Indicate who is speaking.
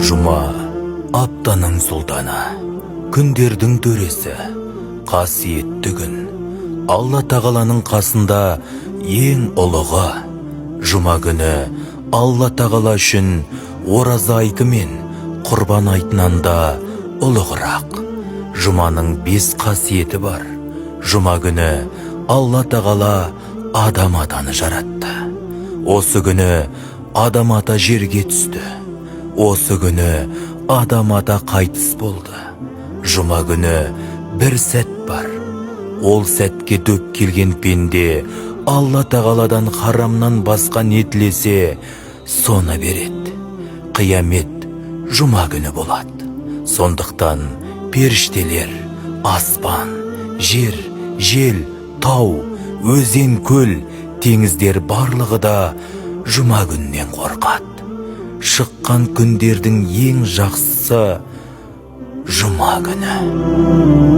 Speaker 1: Жұма аптаның сұлтаны, күндердің төресі, қасиетті күн. Алла тағаланың қасында ең ұлығы. Жұма күні Алла тағала үшін ораза айты мен құрбан айтынан да ұлығырақ. Жұманың 5 қасиеті бар. Жұма күні Алла тағала адам атаны жаратты. Осы күні адам ата жерге түсті. Осы күні адам ата қайтыс болды. Жұма күні бір сәт бар. Ол сәтке дөп келген пенде Алла тағаладан харамнан басқа не тілесе, соны береді. Қиямет жұма күні болады. Сондықтан періштелер, аспан, жер, жел, тау, өзен, көл, теңіздер барлығы да жұма күннен қорқады. Шыққан күндердің ең жақсысы жұма күні.